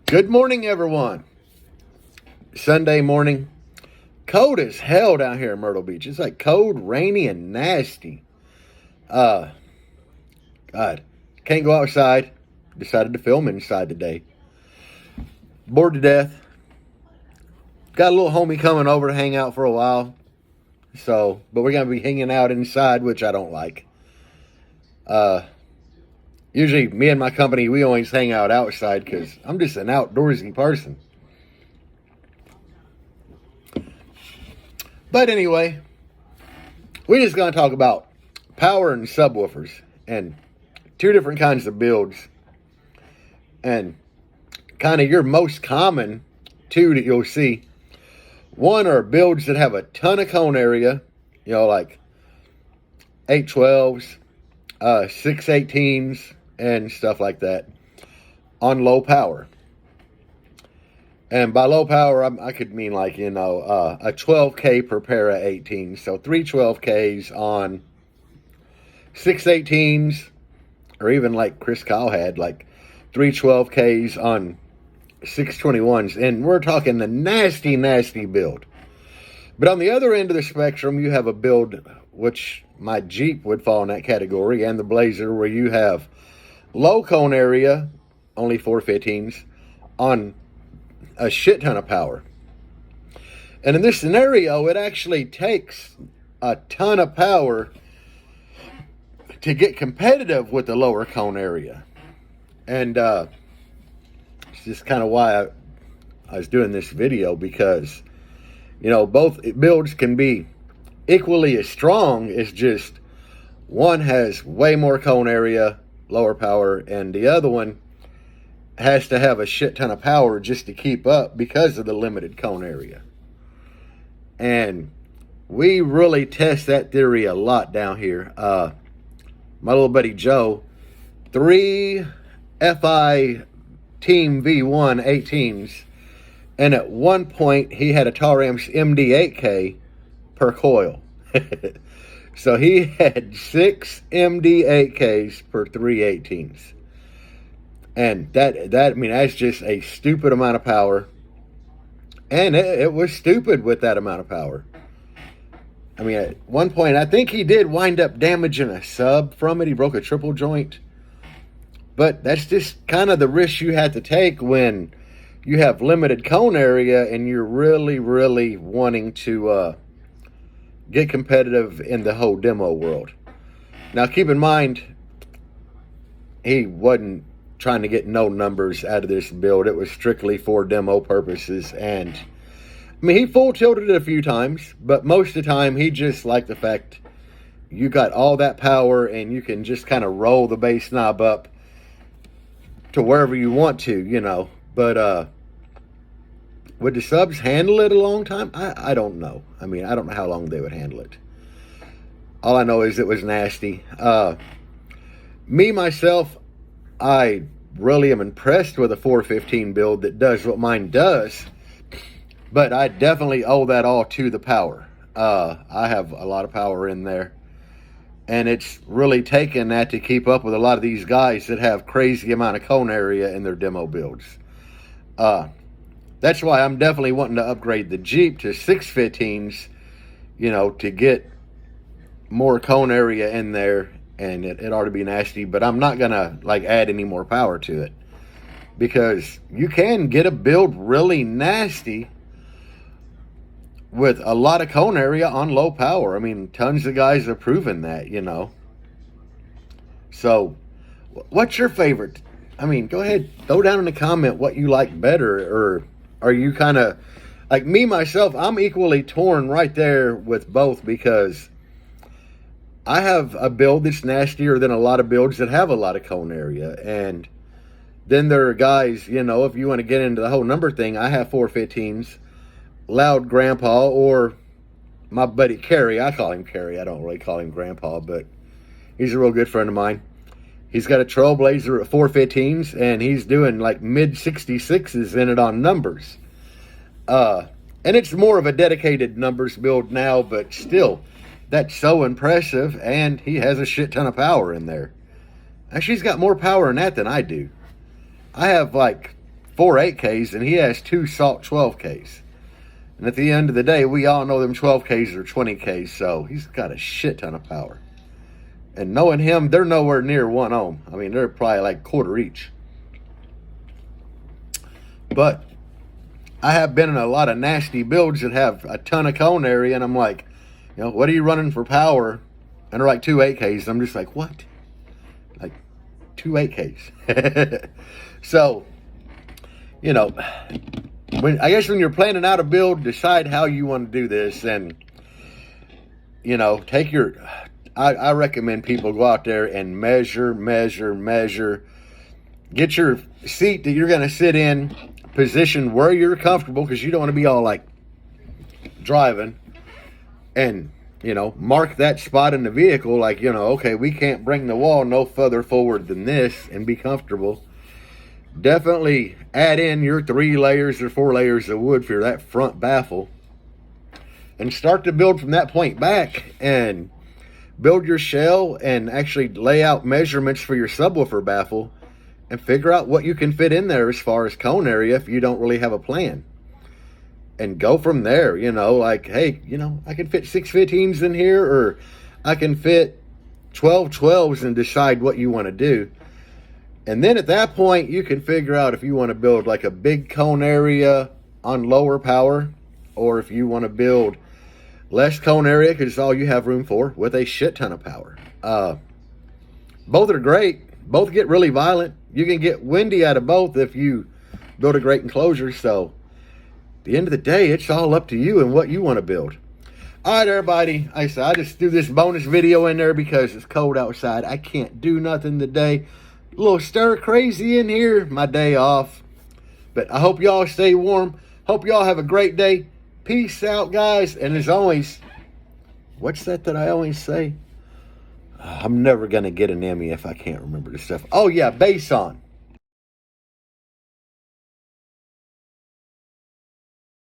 Good morning, everyone. Sunday morning. Cold as hell down here in Myrtle Beach. It's like cold, rainy, and nasty. God. Can't go outside. Decided to film inside today. Bored to death. Got a little homie coming over to hang out for a while. But we're going to be hanging out inside, which I don't like. Usually, me and my company, we always hang out outside because I'm just an outdoorsy person. But anyway, we're just going to talk about power and subwoofers and two different kinds of builds. And kind of your most common two that you'll see. One are builds that have a ton of cone area, like 812s, 618s, and stuff like that on low power. And by low power, I could mean a 12K per pair of 18s. So 3 12Ks on 618s, or even like Chris Kyle had, like 3 12Ks on 621s. And we're talking the nasty, nasty build. But on the other end of the spectrum, you have a build, which my Jeep would fall in that category, and the Blazer, where you have low cone area, only 415s, on a shit ton of power. And in this scenario, it actually takes a ton of power to get competitive with the lower cone area. And it's just kind of why I was doing this video, because, both builds can be equally as strong. It's just one has way more cone area, lower power, and the other one has to have a shit ton of power just to keep up because of the limited cone area. And we really test that theory a lot down here. My little buddy Joe, 3 FI Team V1 18s, and at one point he had a Taramps MD8K per coil. So he had 6 MD8Ks per 318s. And that's just a stupid amount of power. And it was stupid with that amount of power. At one point, I think he did wind up damaging a sub from it. He broke a triple joint. But that's just kind of the risk you have to take when you have limited cone area and you're really, really wanting to get competitive in the whole demo world. Now, keep in mind, he wasn't trying to get no numbers out of this build. It was strictly for demo purposes. And he full tilted it a few times, but most of the time he just liked the fact you got all that power and you can just kind of roll the bass knob up to wherever you want to, But would the subs handle it a long time? I don't know. I don't know how long they would handle it. All I know is it was nasty. Me, myself, I really am impressed with a 415 build that does what mine does. But I definitely owe that all to the power. I have a lot of power in there. And it's really taken that to keep up with a lot of these guys that have crazy amount of cone area in their demo builds. That's why I'm definitely wanting to upgrade the Jeep to 615s, to get more cone area in there, and it ought to be nasty. But I'm not going to, add any more power to it, because you can get a build really nasty with a lot of cone area on low power. Tons of guys have proven that, So, what's your favorite? Go ahead, throw down in the comment what you like better, or are you kind of, like me, myself, I'm equally torn right there with both, because I have a build that's nastier than a lot of builds that have a lot of cone area. And then there are guys, if you want to get into the whole number thing, I have 415s, Loud Grandpa, or my buddy Kerry. I call him Kerry. I don't really call him Grandpa, but he's a real good friend of mine. He's got a Trailblazer at 415s, and he's doing mid 66s in it on numbers. And it's more of a dedicated numbers build now, but still, that's so impressive, and he has a shit ton of power in there. Actually, he's got more power in that than I do. I have 4 8Ks, and he has 2 salt 12Ks. And at the end of the day, we all know them 12Ks are 20Ks, so he's got a shit ton of power. And knowing him, they're nowhere near 1 ohm. I mean, they're probably like quarter each. But I have been in a lot of nasty builds that have a ton of cone area, and I'm like, you know, what are you running for power? And they're like 2 8Ks. I'm just like, what? Like 2 8Ks. So, you know, I guess when you're planning out a build, decide how you want to do this, and you know, take your. I recommend people go out there and measure. Get your seat that you're going to sit in positioned where you're comfortable, because you don't want to be all like driving, and you know, mark that spot in the vehicle, like, you know, okay, we can't bring the wall no further forward than this, and be comfortable. Definitely add in your 3 layers or 4 layers of wood for that front baffle, and start to build from that point back, and build your shell and actually lay out measurements for your subwoofer baffle, and figure out what you can fit in there as far as cone area if you don't really have a plan. And go from there, you know, like, hey, you know, I can fit 615s in here, or I can fit 1212s, and decide what you want to do. And then at that point, you can figure out if you want to build like a big cone area on lower power, or if you want to build less cone area because it's all you have room for with a shit ton of power. Both are great. Both get really violent. You can get windy out of both if you build a great enclosure. So at the end of the day, it's all up to you and what you want to build. All right, everybody. I just threw this bonus video in there because it's cold outside. I can't do nothing today. A little stir crazy in here. My day off. But I hope y'all stay warm. Hope y'all have a great day. Peace out, guys. And as always, what's that I always say? I'm never going to get an Emmy if I can't remember this stuff. Oh, yeah, bass on.